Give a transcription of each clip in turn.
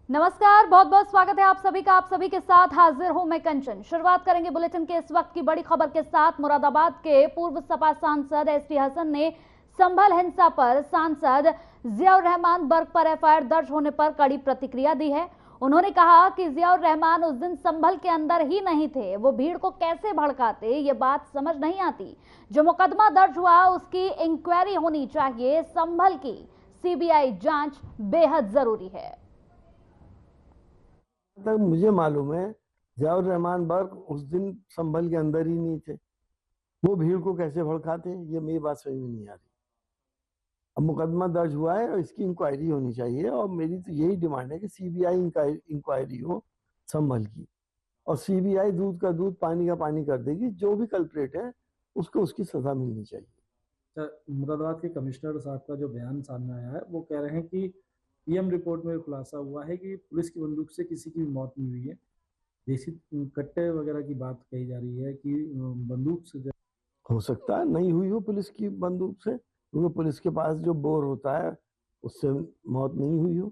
नमस्कार, बहुत बहुत स्वागत है आप सभी का। आप सभी के साथ हाजिर हूं मैं कंचन। शुरुआत करेंगे बुलेटिन के इस वक्त की बड़ी खबर के साथ। मुरादाबाद के पूर्व सपा सांसद एसटी हसन ने संभल हिंसा पर सांसद जियाउर रहमान बर्क पर एफआईआर दर्ज होने पर कड़ी प्रतिक्रिया दी है। उन्होंने कहा कि जियाउर रहमान उस दिन संभल के अंदर ही नहीं थे, वो भीड़ को कैसे भड़काते ये बात समझ नहीं आती। जो मुकदमा दर्ज हुआ उसकी इंक्वायरी होनी चाहिए। संभल की सीबीआई जांच बेहद जरूरी है। तक मुझे मालूम है जियाउर रहमान बर्क उस दिन संभल के अंदर ही नहीं थे, वो भीड़ को कैसे भड़काते, ये मेरी बात समझ में नहीं आ रही। अब मुकदमा दर्ज हुआ है और इसकी इंक्वायरी होनी चाहिए और मेरी तो यही डिमांड है कि सीबीआई इंक्वायरी हो संभल की, और सीबीआई दूध का दूध पानी का पानी कर देगी। जो भी कल्प्रेट है उसको उसकी सजा मिलनी चाहिए। मुरादाबाद के कमिश्नर साहब का जो बयान सामने आया है वो कह रहे हैं कि पीएम रिपोर्ट में खुलासा हुआ है कि पुलिस की बंदूक से किसी की भी मौत नहीं हुई है। देसी कट्टे वगैरह की बात कही जा रही है कि बंदूक से हो सकता है नहीं हुई हो पुलिस की बंदूक से, क्योंकि पुलिस के पास जो बोर होता है उससे मौत नहीं हुई हो।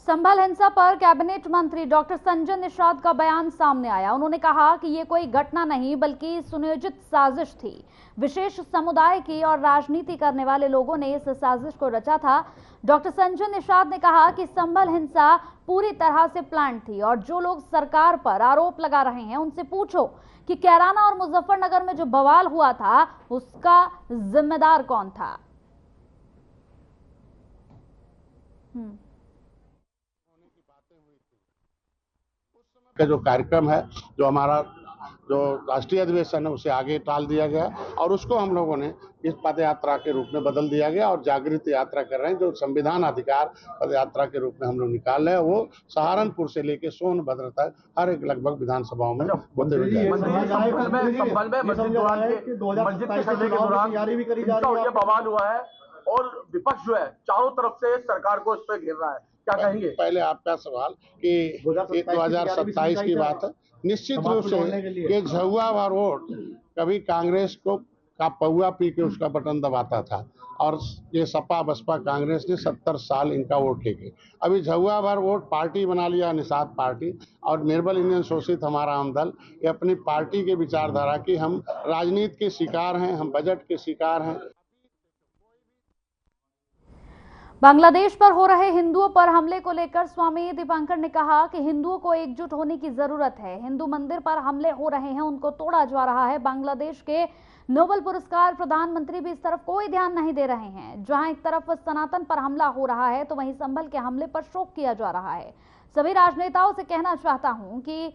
संभल हिंसा पर कैबिनेट मंत्री डॉक्टर संजय निषाद का बयान सामने आया। उन्होंने कहा कि ये कोई घटना नहीं बल्कि सुनियोजित साजिश थी। विशेष समुदाय की और राजनीति करने वाले लोगों ने इस साजिश को रचा था। डॉक्टर संजय निषाद ने कहा कि संभल हिंसा पूरी तरह से प्लान थी और जो लोग सरकार पर आरोप लगा रहे हैं उनसे पूछो कि कैराना और मुजफ्फरनगर में जो बवाल हुआ था उसका जिम्मेदार कौन था। का जो कार्यक्रम है, जो हमारा जो राष्ट्रीय अधिवेशन है उसे आगे टाल दिया गया और उसको हम लोगों ने इस पद यात्रा के रूप में बदल दिया गया और जागृति यात्रा कर रहे हैं, जो संविधान अधिकार पद यात्रा के रूप में हम लोग निकाल रहे हैं। वो सहारनपुर से लेके सोनभद्र तक हर एक लगभग विधानसभाओं में होते हुए बवाल हुआ है और विपक्ष जो है चारों तरफ से सरकार को इस पर घेर रहा है, क्या कहेंगे? पहले आपका सवाल कि 2027 की बात है, निश्चित रूप से ये झुआ व वोट कभी कांग्रेस को का पौआ पी के उसका बटन दबाता था और ये सपा बसपा कांग्रेस ने 70 साल इनका वोट लेके अभी झुआ भर वोट पार्टी बना लिया, निषाद पार्टी और निर्बल इंडियन शोषित हमारा आम दल। ये अपनी पार्टी के विचारधारा की हम राजनीति के शिकार हैं, हम बजट के शिकार हैं। बांग्लादेश पर हो रहे हिंदुओं पर हमले को लेकर स्वामी दीपांकर ने कहा कि हिंदुओं को एकजुट होने की जरूरत है। हिंदू मंदिर पर हमले हो रहे हैं, उनको तोड़ा जा रहा है। बांग्लादेश के नोबेल पुरस्कार प्रधानमंत्री भी इस तरफ कोई ध्यान नहीं दे रहे हैं। जहां एक तरफ सनातन पर हमला हो रहा है तो वहीं संभल के हमले पर शोक किया जा रहा है। सभी राजनेताओं से कहना चाहता हूं कि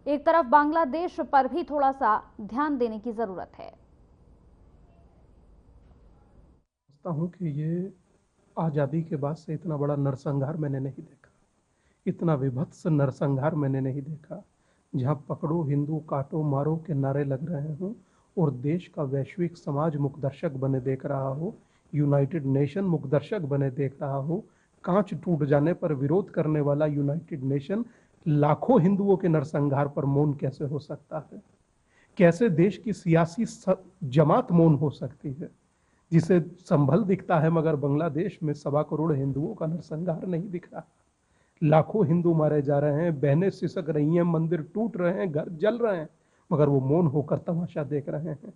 एक तरफ बांग्लादेश पर भी थोड़ा सा ध्यान देने की जरूरत है। कि ये आज़ादी के बाद से इतना बड़ा नरसंहार मैंने नहीं देखा, इतना विभत्स नरसंहार मैंने नहीं देखा, जहां पकड़ो हिंदू काटो मारो के नारे लग रहे हों और देश का वैश्विक समाज मुखदर्शक बने देख रहा हो, यूनाइटेड नेशन मुखदर्शक बने देख रहा हो। कांच टूट जाने पर विरोध करने वाला यूनाइटेड नेशन लाखों हिंदुओं के नरसंहार पर मौन कैसे हो सकता है? कैसे देश की सियासी जमात मौन हो सकती है, जिसे संभल दिखता है मगर बांग्लादेश में 1.25 करोड़ हिंदुओं का नरसंहार नहीं दिख रहा। लाखों हिंदू मारे जा रहे हैं, बहनें सिसक रही हैं, मंदिर टूट रहे हैं, घर जल रहे हैं, मगर वो मौन होकर तमाशा देख रहे हैं।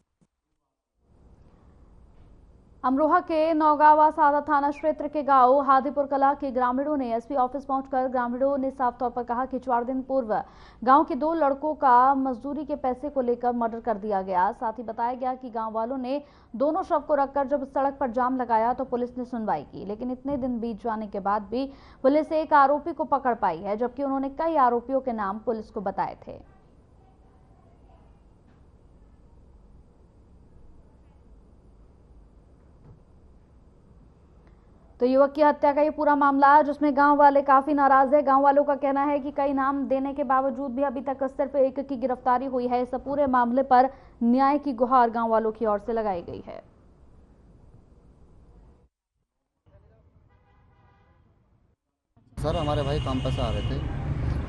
अमरोहा के नौगावा सादा थाना क्षेत्र के गांव हादीपुर कला के ग्रामीणों ने एसपी ऑफिस पहुंचकर ग्रामीणों ने साफ तौर पर कहा कि 4 दिन पूर्व गांव के 2 लड़कों का मजदूरी के पैसे को लेकर मर्डर कर दिया गया। साथ ही बताया गया कि गांव वालों ने दोनों शव को रखकर जब सड़क पर जाम लगाया तो पुलिस ने सुनवाई की, लेकिन इतने दिन बीत जाने के बाद भी पुलिस एक आरोपी को पकड़ पाई है, जबकि उन्होंने कई आरोपियों के नाम पुलिस को बताए थे। तो युवक की हत्या का ये पूरा मामला है जिसमें गांव वाले काफी नाराज है। गांव वालों का कहना है कि कई नाम देने के बावजूद भी अभी तक सिर्फ एक की गिरफ्तारी हुई है। इस पूरे मामले पर न्याय की गुहार गांव वालों की ओर से लगाई गई है। सर, हमारे भाई काम पर से आ रहे थे,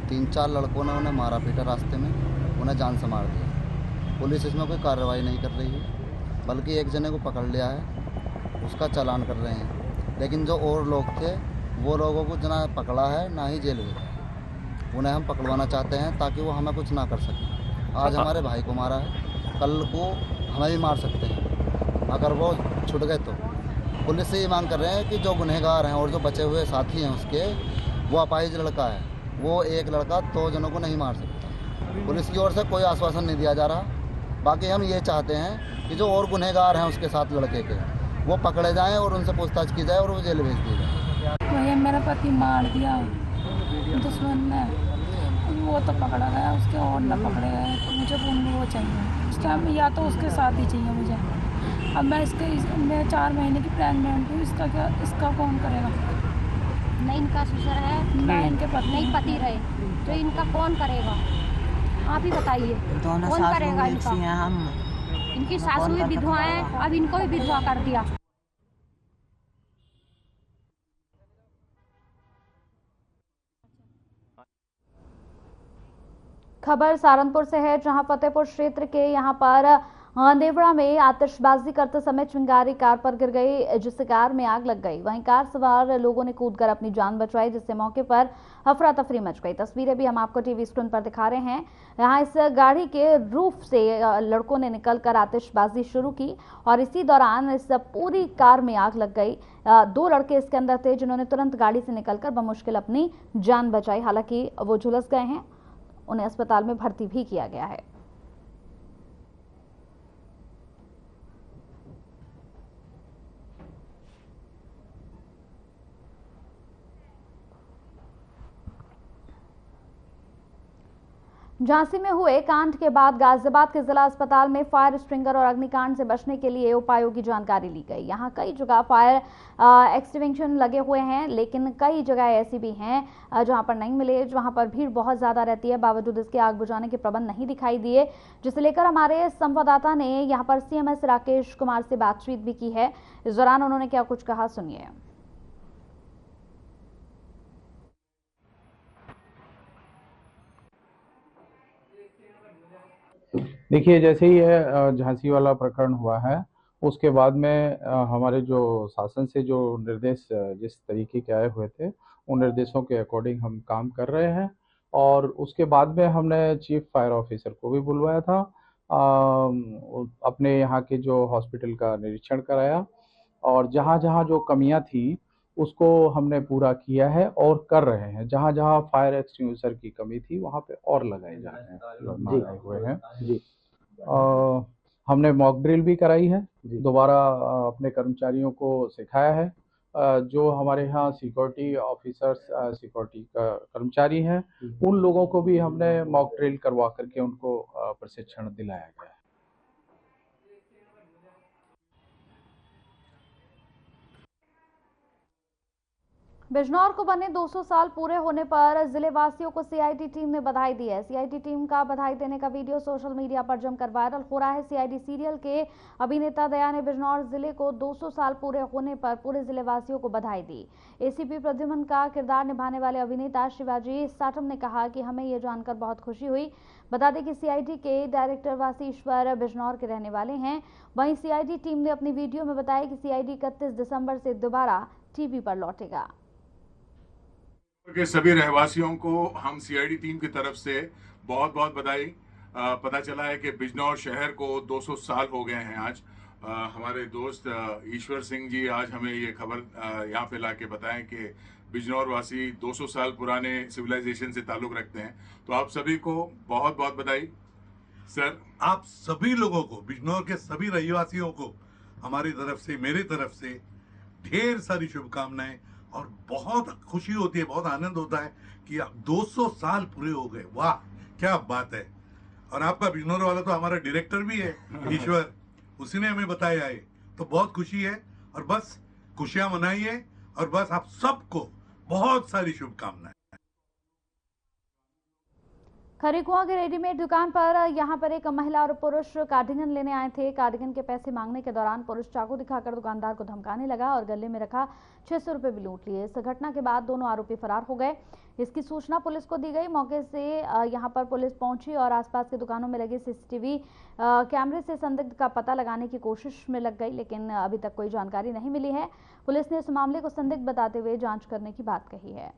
3-4 लड़कों ने उन्हें मारा पीटा रास्ते में, उन्हें जान से मार दिया। पुलिस इसमें कोई कार्रवाई नहीं कर रही है, बल्कि एक जने को पकड़ लिया है उसका चालान कर रहे हैं। लेकिन जो और लोग थे वो लोगों को ना पकड़ा है ना ही जेल भेजा है। उन्हें हम पकड़वाना चाहते हैं ताकि वो हमें कुछ ना कर सकें। आज हमारे भाई को मारा है, कल को हमें भी मार सकते हैं अगर वो छूट गए तो। पुलिस से ये मांग कर रहे हैं कि जो गुनहगार हैं और जो बचे हुए साथी हैं उसके, वो अपाहिज लड़का है, वो एक लड़का 2 जनों को नहीं मार सकता। पुलिस की ओर से कोई आश्वासन नहीं दिया जा रहा। बाकी हम ये चाहते हैं कि जो और गुनहगार हैं उसके साथ लड़के के, वो पकड़े जाएं और उनसे पूछताछ की जाए और वो जेल भेज दी जाए। वही मेरा पति मार दिया दुश्मन ने, वो तो पकड़ा गया, उसके और न पकड़े गए। तो मुझे वो चाहिए इस टाइम, या तो उसके साथ ही चाहिए मुझे। अब मैं 4 महीने की प्रेगनेंट हूँ, इसका कौन करेगा? नहीं इनका ससुर है, ना इनके पति, नहीं पति रहे, तो इनका कौन करेगा? आप ही बताइए, कौन करेगा इनका? हम इनकी सासू भी विधवा है, अब इनको भी विधवा कर दिया। खबर सहारनपुर से है, जहां फतेहपुर क्षेत्र के यहां पर देवड़ा में आतिशबाजी करते समय चिंगारी कार पर गिर गई, जिससे कार में आग लग गई। वहीं कार सवार लोगों ने कूदकर अपनी जान बचाई, जिससे मौके पर अफरा तफरी मच गई। तस्वीरें भी हम आपको टीवी स्क्रीन पर दिखा रहे हैं। यहां इस गाड़ी के रूफ से लड़कों ने निकलकर आतिशबाजी शुरू की और इसी दौरान इस पूरी कार में आग लग गई। 2 लड़के इसके अंदर थे जिन्होंने तुरंत गाड़ी से निकलकर बमुश्किल अपनी जान बचाई। हालांकि वो झुलस गए हैं, उन्हें अस्पताल में भर्ती भी किया गया है। झांसी में हुए कांड के बाद गाजियाबाद के जिला अस्पताल में फायर स्प्रिंगर और अग्निकांड से बचने के लिए उपायों की जानकारी ली गई। यहां कई जगह फायर एक्सटिंग्विशन लगे हुए हैं, लेकिन कई जगह ऐसी भी हैं जहां पर नहीं मिले, जहां पर भीड़ बहुत ज्यादा रहती है। बावजूद इसके आग बुझाने के प्रबंध नहीं दिखाई दिए, जिसे लेकर हमारे संवाददाता ने यहां पर सीएमएस राकेश कुमार से बातचीत भी की है। इस दौरान उन्होंने क्या कुछ कहा, सुनिए। देखिए, जैसे ही यह झांसी वाला प्रकरण हुआ है, उसके बाद में हमारे जो शासन से जो निर्देश जिस तरीके के आए हुए थे, उन निर्देशों के अकॉर्डिंग हम काम कर रहे हैं। और उसके बाद में हमने चीफ फायर ऑफिसर को भी बुलवाया था, अपने यहाँ के जो हॉस्पिटल का निरीक्षण कराया और जहाँ जहाँ जो कमियाँ थी उसको हमने पूरा किया है और कर रहे हैं। जहाँ जहाँ फायर एक्सटिंग्विशर की कमी थी वहाँ पे और लगाए जा रहे हैं, लगाए हुए हैं जी। हमने मॉक ड्रिल भी कराई है, दोबारा अपने कर्मचारियों को सिखाया है। जो हमारे यहाँ सिक्योरिटी ऑफिसर्स, सिक्योरिटी का कर्मचारी हैं, उन लोगों को भी हमने मॉक ड्रिल करवा करके उनको प्रशिक्षण दिलाया गया है। बिजनौर को बने 200 साल पूरे होने पर जिले वासियों को सीआईडी टीम ने बधाई दी है। सीआईडी टीम का बधाई देने का वीडियो सोशल मीडिया पर जमकर वायरल हो रहा है। सीआईडी सीरियल के अभिनेता दया ने बिजनौर जिले को 200 साल पूरे होने पर पूरे जिले वासियों को बधाई दी। एसीपी प्रद्युम्न का किरदार निभाने वाले अभिनेता शिवाजी साटम ने कहा कि हमें ये जानकर बहुत खुशी हुई। बता दें कि सीआईडी के डायरेक्टर वासीश्वर बिजनौर के रहने वाले हैं। वहीं सीआईडी टीम ने अपनी वीडियो में बताया कि सीआईडी 31 दिसंबर से दोबारा टीवी पर लौटेगा। के सभी रहवासियों को हम सीआईडी टीम की तरफ से बहुत बहुत बधाई। पता चला है कि बिजनौर शहर को 200 साल हो गए हैं आज। हमारे दोस्त ईश्वर सिंह जी आज हमें ये खबर यहाँ पे लाके बताएं कि बिजनौर वासी 200 साल पुराने सिविलाइजेशन से ताल्लुक रखते हैं। तो आप सभी को बहुत बहुत बधाई। सर, आप सभी लोगों को, बिजनौर के सभी रहवासियों को हमारी तरफ से, मेरी तरफ से ढेर सारी शुभकामनाएं और बहुत खुशी होती है, बहुत आनंद होता है कि 200 साल पूरे हो गए। वाह, क्या बात है। और आपका बिजनौर वाला तो हमारा डायरेक्टर भी है ईश्वर, उसी ने हमें बताया है, तो बहुत खुशी है। और बस खुशियां मनाइए और बस आप सबको बहुत सारी शुभकामनाएं। खरीकुआ के रेडीमेड दुकान पर यहां पर एक महिला और पुरुष कार्डिगन लेने आए थे। कार्डिगन के पैसे मांगने के दौरान पुरुष चाकू दिखाकर दुकानदार को धमकाने लगा और गले में रखा 600 रुपए भी लूट लिए। इस घटना के बाद दोनों आरोपी फरार हो गए। इसकी सूचना पुलिस को दी गई। मौके से यहां पर पुलिस पहुंची और आसपास की दुकानों में लगे सीसीटीवी कैमरे से संदिग्ध का पता लगाने की कोशिश में लग गई, लेकिन अभी तक कोई जानकारी नहीं मिली है। पुलिस ने इस मामले को संदिग्ध बताते हुए जांच करने की बात कही है।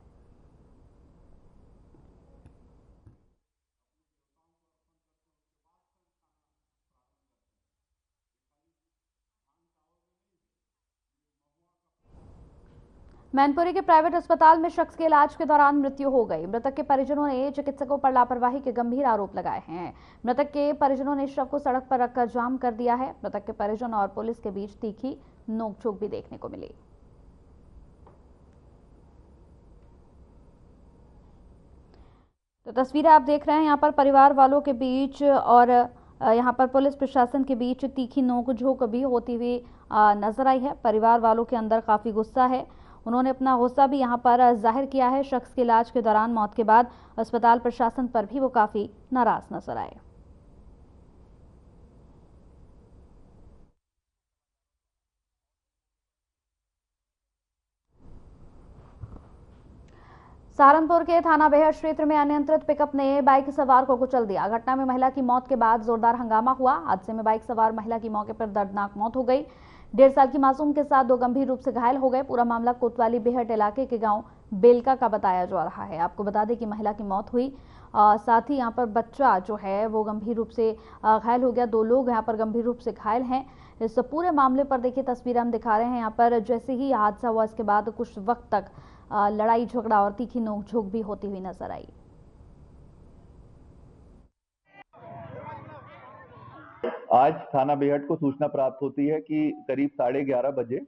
मैनपुरी के प्राइवेट अस्पताल में शख्स के इलाज के दौरान मृत्यु हो गई। मृतक के परिजनों ने चिकित्सकों पर लापरवाही के गंभीर आरोप लगाए हैं। मृतक के परिजनों ने शव को सड़क पर रखकर जाम कर दिया है। मृतक के परिजन और पुलिस के बीच तीखी नोकझोंक भी देखने को मिली। तो तस्वीरें आप देख रहे हैं यहाँ पर परिवार वालों के बीच और यहाँ पर पुलिस प्रशासन के बीच तीखी नोकझोंक भी होती हुई नजर आई है। परिवार वालों के अंदर काफी गुस्सा है। उन्होंने अपना गुस्सा भी यहां पर जाहिर किया है। शख्स के इलाज के दौरान मौत के बाद अस्पताल प्रशासन पर भी वो काफी नाराज नजर आए। सहारनपुर के थाना बेहट क्षेत्र में अनियंत्रित पिकअप ने बाइक सवार को कुचल दिया। घटना में महिला की मौत के बाद जोरदार हंगामा हुआ। हादसे में बाइक सवार महिला की मौके पर दर्दनाक मौत हो गई। 1.5 साल की मासूम के साथ 2 गंभीर रूप से घायल हो गए। पूरा मामला कोतवाली बेहट इलाके के गांव बेलका का बताया जा रहा है। आपको बता दें कि महिला की मौत हुई, साथ ही यहां पर बच्चा जो है वो गंभीर रूप से घायल हो गया। 2 लोग यहां पर गंभीर रूप से घायल हैं। इस पूरे मामले पर देखिए तस्वीरें हम दिखा रहे हैं। यहाँ पर जैसे ही हादसा हुआ इसके बाद कुछ वक्त तक लड़ाई झगड़ा और तीखी नोकझोंक भी होती हुई नजर आई। आज थाना बेहट को सूचना प्राप्त होती है कि करीब 11:30 बजे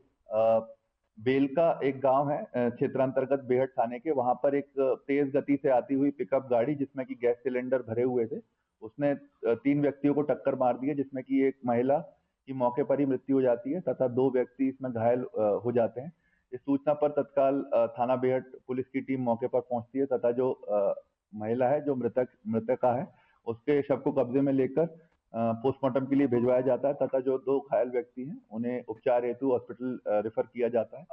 बेलका एक गांव है क्षेत्र अंतर्गत बेहट थाने के, वहां पर एक तेज गति से आती हुई पिकअप गाड़ी जिसमें कि गैस सिलेंडर भरे हुए थे, उसने 3 व्यक्तियों को टक्कर मार दी है, जिसमें कि एक महिला की मौके पर ही मृत्यु हो जाती है तथा 2 व्यक्ति इसमें घायल हो जाते हैं। इस सूचना पर तत्काल थाना बेहट पुलिस की टीम मौके पर पहुंचती है तथा जो महिला है, जो मृतका है, उसके शव को कब्जे में लेकर पोस्टमार्टम के लिए भिजवाया जाता है तथा जो 2 घायल व्यक्ति हैं उन्हें उपचार हेतु हॉस्पिटल रेफर किया जाता है।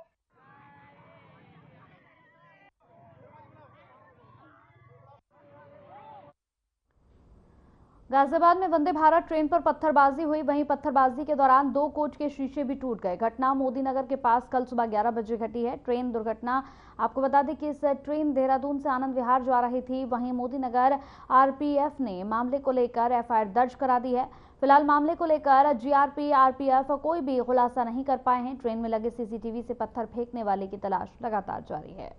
गाजियाबाद में वंदे भारत ट्रेन पर पत्थरबाजी हुई। वहीं पत्थरबाजी के दौरान 2 कोच के शीशे भी टूट गए। घटना मोदी नगर के पास कल सुबह 11 बजे घटी है। ट्रेन दुर्घटना, आपको बता दें कि इस ट्रेन देहरादून से आनंद विहार जा रही थी। वहीं मोदी नगर आरपीएफ ने मामले को लेकर एफआईआर दर्ज करा दी है। फिलहाल मामले को लेकर जीआरपी आरपीएफ कोई भी खुलासा नहीं कर पाए हैं। ट्रेन में लगे सीसीटीवी से पत्थर फेंकने वाले की तलाश लगातार जारी है।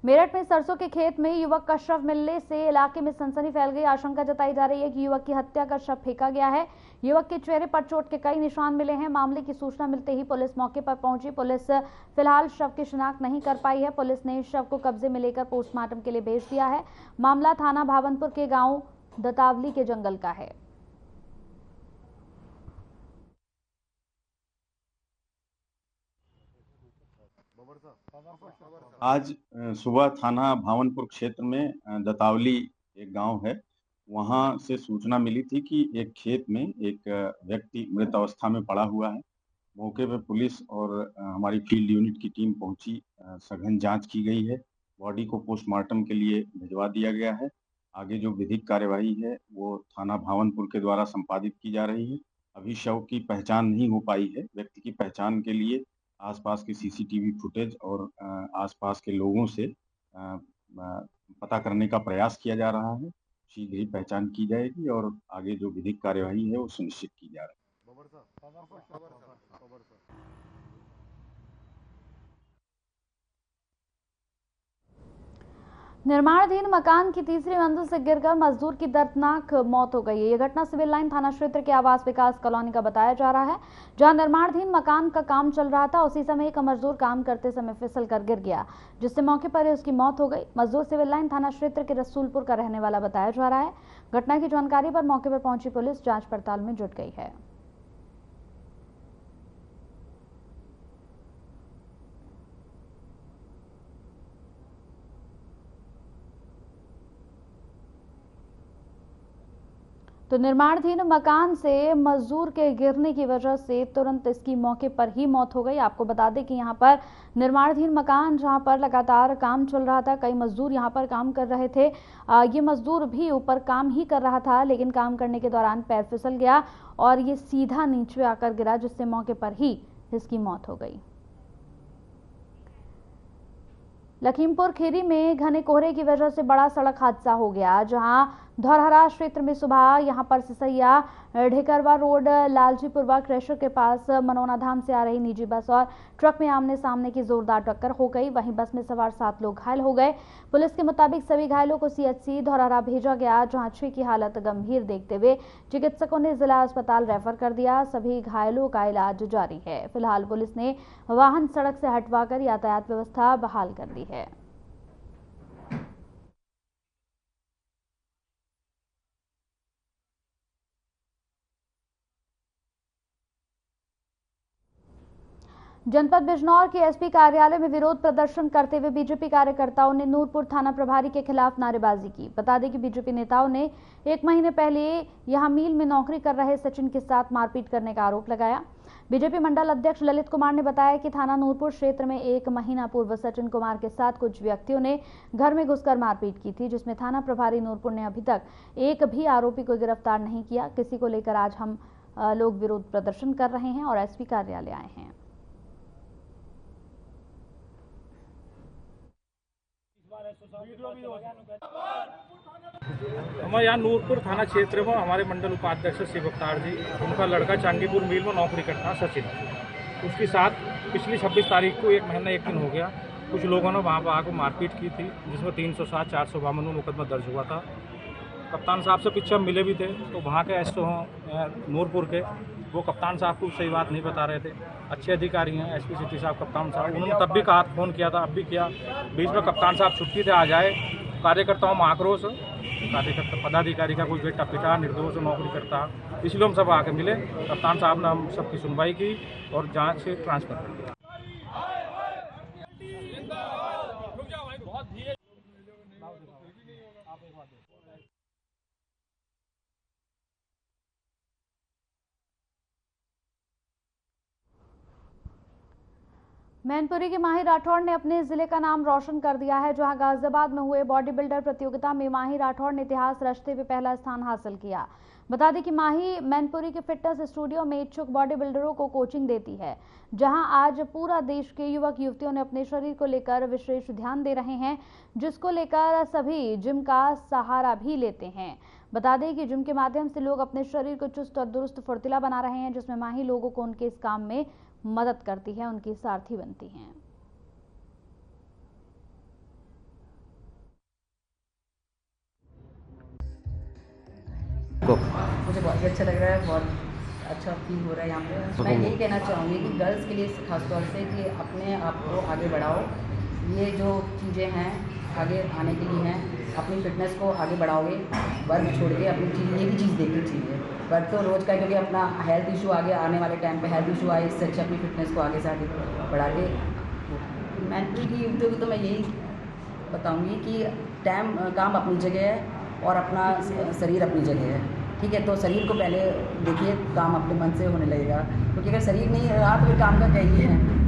मेरठ में सरसों के खेत में युवक का शव मिलने से इलाके में सनसनी फैल गई। आशंका जताई जा रही है कि युवक की हत्या कर शव फेंका गया है। युवक के चेहरे पर चोट के कई निशान मिले हैं। मामले की सूचना मिलते ही पुलिस मौके पर पहुंची। पुलिस फिलहाल शव की शिनाख्त नहीं कर पाई है। पुलिस ने शव को कब्जे में लेकर पोस्टमार्टम के लिए भेज दिया है। मामला थाना भावनपुर के गाँव दतावली के जंगल का है। आज सुबह थाना भावनपुर क्षेत्र में दतावली एक गांव है, वहां से सूचना मिली थी कि एक खेत में एक व्यक्ति मृत अवस्था में पड़ा हुआ है। मौके पर पुलिस और हमारी फील्ड यूनिट की टीम पहुंची। सघन जांच की गई है। बॉडी को पोस्टमार्टम के लिए भिजवा दिया गया है। आगे जो विधिक कार्यवाही है वो थाना भावनपुर के द्वारा संपादित की जा रही है। अभी शव की पहचान नहीं हो पाई है। व्यक्ति की पहचान के लिए आसपास के सीसीटीवी फुटेज और आसपास के लोगों से पता करने का प्रयास किया जा रहा है। शीघ्र ही पहचान की जाएगी और आगे जो विधिक कार्यवाही है वो सुनिश्चित की जा रही है। निर्माणाधीन मकान की तीसरी मंजिल से गिरकर मजदूर की दर्दनाक मौत हो गई है। यह घटना सिविल लाइन थाना क्षेत्र के आवास विकास कॉलोनी का बताया जा रहा है, जहां निर्माणाधीन मकान का काम चल रहा था। उसी समय एक मजदूर काम करते समय फिसल कर गिर गया, जिससे मौके पर ही उसकी मौत हो गई। मजदूर सिविल लाइन थाना क्षेत्र के रसूलपुर का रहने वाला बताया जा रहा है। घटना की जानकारी पर मौके पर पहुंची पुलिस जांच पड़ताल में जुट गई है। तो निर्माणाधीन मकान से मजदूर के गिरने की वजह से तुरंत इसकी मौके पर ही मौत हो गई। आपको बता दें कि यहाँ पर निर्माणाधीन मकान जहाँ पर लगातार काम चल रहा था, कई मजदूर यहाँ पर काम कर रहे थे। ये मजदूर भी ऊपर काम ही कर रहा था, लेकिन काम करने के दौरान पैर फिसल गया और ये सीधा नीचे आकर गिरा, जिससे मौके पर ही इसकी मौत हो गई। लखीमपुर खीरी में घने कोहरे की वजह से बड़ा सड़क हादसा हो गया, जहां धौरहरा क्षेत्र में सुबह यहां पर सिसैया ढेकरवा रोड लालजीपुरवा क्रेशर के पास मनोना धाम से आ रही निजी बस और ट्रक में आमने सामने की जोरदार टक्कर हो गई। वहीं बस में सवार 7 लोग घायल हो गए। पुलिस के मुताबिक सभी घायलों को सीएचसी धौरहरा भेजा गया, जहां 6 की हालत गंभीर देखते हुए चिकित्सकों ने जिला अस्पताल रेफर कर दिया। सभी घायलों का इलाज जारी है। फिलहाल पुलिस ने वाहन सड़क से हटवाकर यातायात व्यवस्था बहाल कर दी है। जनपद बिजनौर के एसपी कार्यालय में विरोध प्रदर्शन करते हुए बीजेपी कार्यकर्ताओं ने नूरपुर थाना प्रभारी के खिलाफ नारेबाजी की। बता दें कि बीजेपी नेताओं ने 1 महीने पहले यहां मिल में नौकरी कर रहे सचिन के साथ मारपीट करने का आरोप लगाया। बीजेपी मंडल अध्यक्ष ललित कुमार ने बताया कि थाना नूरपुर क्षेत्र में 1 महीना पूर्व सचिन कुमार के साथ कुछ व्यक्तियों ने घर में घुसकर मारपीट की थी, जिसमें थाना प्रभारी नूरपुर ने अभी तक एक भी आरोपी को गिरफ्तार नहीं किया। किसी को लेकर आज हम लोग विरोध प्रदर्शन कर रहे हैं और एसपी कार्यालय आए हैं। हमारे यहाँ नूरपुर थाना क्षेत्र में हमारे मंडल उपाध्यक्ष शिव अवतार जी, उनका लड़का चांदीपुर मिल में नौकरी करता है सचिन। उसके साथ पिछली 26 तारीख को 1 महीना 1 दिन हो गया, कुछ लोगों ने वहाँ पर आकर मारपीट की थी, जिसमें 307 452 में मुकदमा दर्ज हुआ था। कप्तान साहब से पीछे हम मिले भी थे, तो वहाँ के एसओ नूरपुर के वो कप्तान साहब को सही बात नहीं बता रहे थे। अच्छे अधिकारी हैं एसपी सिटी साहब, कप्तान साहब, उन्होंने तब भी कहा, फ़ोन किया था, अब भी किया। बीच में कप्तान साहब छुट्टी से आ जाए, कार्यकर्ताओं में आक्रोश, कार्यकर्ता पदाधिकारी का कोई बेटा पिता निर्दोष नौकरी करता, इसलिए हम सब आके मिले। कप्तान साहब ने हम सबकी सुनवाई की और जांच से ट्रांसफर कर दिया। मैनपुरी के माही राठौड़ ने अपने जिले का नाम रोशन कर दिया है, जहां गाजियाबाद में हुए बॉडी बिल्डर प्रतियोगिता में माही राठौड़ ने इतिहास रचते हुए पहला स्थान हासिल किया। बता दें कि माही मैनपुरी के फिटनेस स्टूडियो में इच्छुक बॉडी बिल्डरों को कोचिंग देती है, जहां आज पूरा देश के युवक युवतियों ने अपने शरीर को लेकर विशेष ध्यान दे रहे हैं, जिसको लेकर सभी जिम का सहारा भी लेते हैं। बता दें कि जिम के माध्यम से लोग अपने शरीर को चुस्त और दुरुस्त फुर्तीला बना रहे हैं, जिसमें माही लोगों को उनके इस काम में मदद करती है, उनकी सारथी बनती हैं। मुझे बहुत अच्छा लग रहा है, बहुत अच्छा फील हो रहा है यहाँ पे। मैं यही कहना चाहूँगी कि गर्ल्स के लिए खासतौर से कि अपने आप को आगे बढ़ाओ। ये जो चीज़ें हैं आगे आने के लिए हैं, अपनी फिटनेस को आगे बढ़ाओगे, वर्क छोड़ के अपनी चीज़ ये भी चीज़ देखनी चाहिए। वर्क तो रोज़ का, क्योंकि अपना हेल्थ इशू आगे आने वाले टाइम पे हेल्थ इशू आए, इससे अच्छा अपनी फिटनेस को आगे से आगे बढ़ा के। मेंटली की युवतियों को तो मैं यही बताऊंगी कि काम अपनी जगह है और अपना शरीर अपनी जगह है, ठीक है। तो शरीर को पहले देखिए, काम अपने मन से होने लगेगा, क्योंकि अगर शरीर नहीं रहा तो फिर काम का क्या ही है।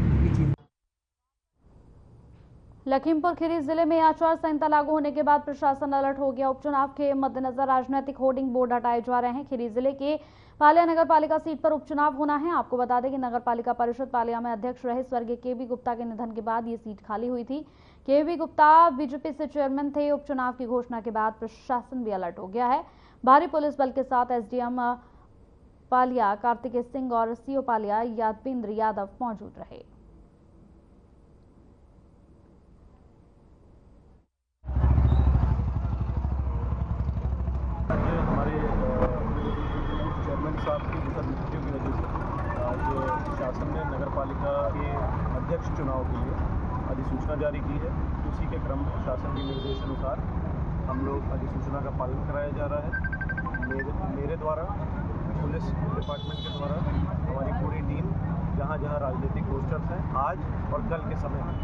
लखीमपुर खीरी जिले में आचार संहिता लागू होने के बाद प्रशासन अलर्ट हो गया। उपचुनाव के मद्देनजर राजनीतिक होर्डिंग बोर्ड हटाए जा रहे हैं। खीरी जिले के पालिया नगर पालिका सीट पर उपचुनाव होना है। आपको बता दें कि नगर पालिका परिषद पालिया में अध्यक्ष रहे स्वर्गीय केबी गुप्ता के निधन के बाद ये सीट खाली हुई थी। केबी गुप्ता बीजेपी से चेयरमैन थे। उपचुनाव की घोषणा के बाद प्रशासन भी अलर्ट हो गया है। भारी पुलिस बल के साथ एसडीएम पालिया कार्तिकेय सिंह और सीओ पालिया यादवेंद्र यादव मौजूद रहे। साहब की नियुक्तियों की वजह से आज शासन ने नगर पालिका के अध्यक्ष चुनाव के लिए अधिसूचना जारी की है। उसी के क्रम में शासन के निर्देशानुसार हम लोग अधिसूचना का पालन कराया जा रहा है। मेरे द्वारा, पुलिस डिपार्टमेंट के द्वारा, हमारी पूरी टीम जहाँ जहाँ राजनीतिक पोस्टर्स हैं, आज और कल के समय में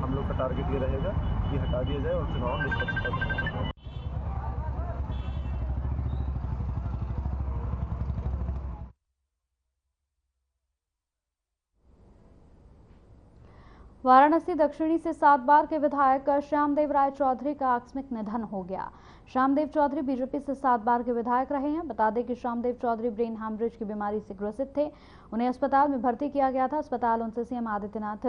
हम लोग का टारगेट ये रहेगा कि हटा दिया जाए और चुनाव निष्पक्षता। वाराणसी दक्षिणी से 7 बार के विधायक श्यामदेव राय चौधरी का आकस्मिक निधन हो गया। श्यामदेव चौधरी बीजेपी से 7 बार के विधायक रहे हैं। बता दें कि श्यामदेव चौधरी ब्रेन हैमरेज की बीमारी से ग्रसित थे। उन्हें अस्पताल में भर्ती किया गया था। अस्पताल उनसे सीएम आदित्यनाथ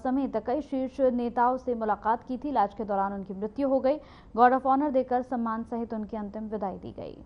समेत कई शीर्ष नेताओं से मुलाकात की थी। इलाज के दौरान उनकी मृत्यु हो गई। गार्ड ऑफ ऑनर देकर सम्मान सहित उनकी अंतिम विदाई दी गई।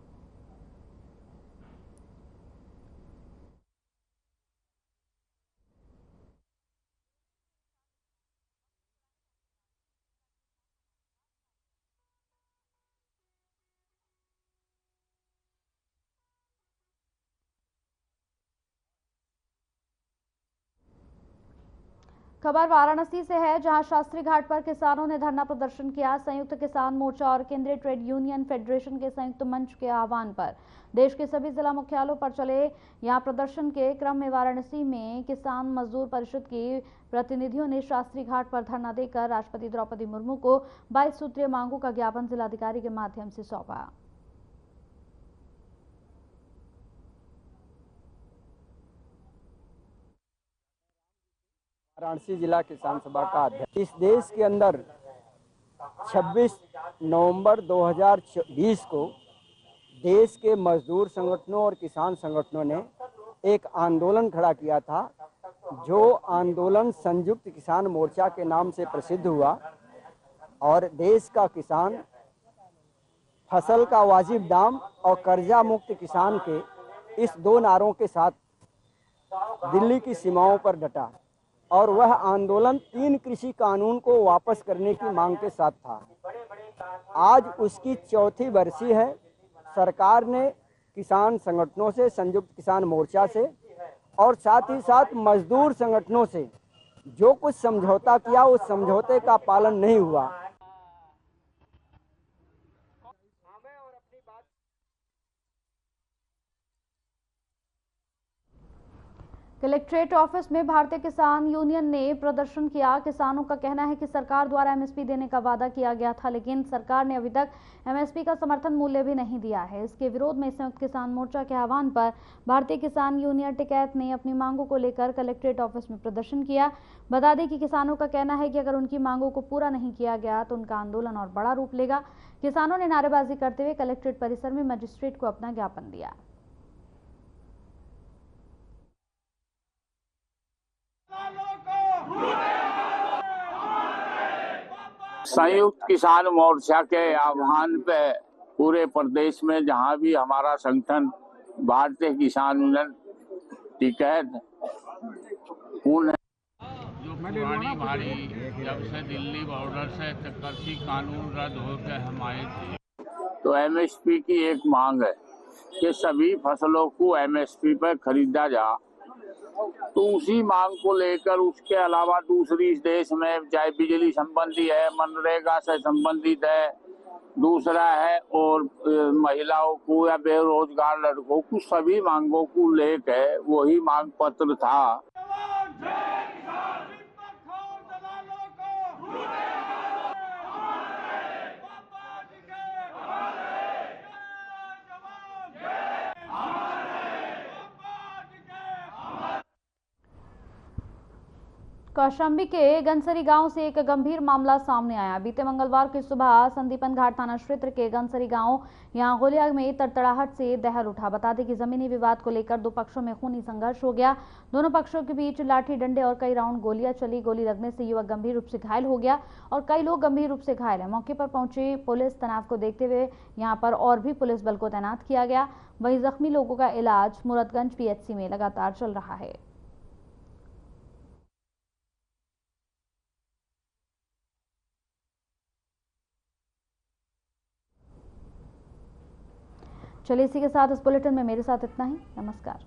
खबर वाराणसी से है, जहां शास्त्री घाट पर किसानों ने धरना प्रदर्शन किया। संयुक्त किसान मोर्चा और केंद्रीय ट्रेड यूनियन फेडरेशन के संयुक्त मंच के आह्वान पर देश के सभी जिला मुख्यालयों पर चले यहां प्रदर्शन के क्रम में वाराणसी में किसान मजदूर परिषद की प्रतिनिधियों ने शास्त्री घाट पर धरना देकर राष्ट्रपति द्रौपदी मुर्मू को 22 सूत्रीय मांगों का ज्ञापन जिलाधिकारी के माध्यम से सौंपा। वाराणसी जिला किसान सभा का अध्यक्ष। इस देश के अंदर 26 नवंबर 2020 को देश के मजदूर संगठनों और किसान संगठनों ने एक आंदोलन खड़ा किया था, जो आंदोलन संयुक्त किसान मोर्चा के नाम से प्रसिद्ध हुआ और देश का किसान फसल का वाजिब दाम और कर्जा मुक्त किसान के इस 2 नारों के साथ दिल्ली की सीमाओं पर डटा और वह आंदोलन 3 कृषि कानून को वापस करने की मांग के साथ था। आज उसकी 4थी बरसी है। सरकार ने किसान संगठनों से, संयुक्त किसान मोर्चा से और साथ ही साथ मजदूर संगठनों से जो कुछ समझौता किया, उस समझौते का पालन नहीं हुआ। कलेक्ट्रेट ऑफिस में भारतीय किसान यूनियन ने प्रदर्शन किया। किसानों का कहना है कि सरकार द्वारा एमएसपी देने का वादा किया गया था, लेकिन सरकार ने अभी तक एमएसपी का समर्थन मूल्य भी नहीं दिया है। इसके विरोध में संयुक्त किसान मोर्चा के आह्वान पर भारतीय किसान यूनियन टिकैत ने अपनी मांगों को लेकर कलेक्ट्रेट ऑफिस में प्रदर्शन किया। बता दें कि किसानों का कहना है कि अगर उनकी मांगों को पूरा नहीं किया गया तो उनका आंदोलन और बड़ा रूप लेगा। किसानों ने नारेबाजी करते हुए कलेक्ट्रेट परिसर में मजिस्ट्रेट को अपना ज्ञापन दिया। संयुक्त किसान मोर्चा के आह्वान पे पूरे प्रदेश में जहां भी हमारा संगठन भारतीय किसान यूनियन टिकैत पूर्ण जो पुरानी भारी जब से दिल्ली बॉर्डर से कृषि कानून रद्द होकर हम आए थे, तो एमएसपी की एक मांग है कि सभी फसलों को एमएसपी पर खरीदा जा। तो उसी मांग को लेकर उसके अलावा दूसरी इस देश में चाहे बिजली संबंधी है, मनरेगा से संबंधित है, दूसरा है और महिलाओं को या बेरोजगार लड़कों को, सभी मांगों को लेकर वही मांग पत्र था। कौशाम्बी के गंसरी गांव से एक गंभीर मामला सामने आया। बीते मंगलवार की सुबह संदीपन घाट थाना क्षेत्र के गंसरी गांव यहां गोलियां में तड़तड़ाहट से दहल उठा। बता दें कि जमीनी विवाद को लेकर 2 पक्षों में खूनी संघर्ष हो गया। दोनों पक्षों के बीच लाठी डंडे और कई राउंड गोलियां चली। गोली लगने से युवक गंभीर रूप से घायल हो गया और कई लोग गंभीर रूप से घायल हैं। मौके पर पहुंची पुलिस तनाव को देखते हुए यहाँ पर और भी पुलिस बल को तैनात किया गया। वहीं जख्मी लोगों का इलाज मुरादगंज पीएचसी में लगातार चल रहा है। चलिए इसी के साथ इस बुलेटिन में मेरे साथ इतना ही। नमस्कार।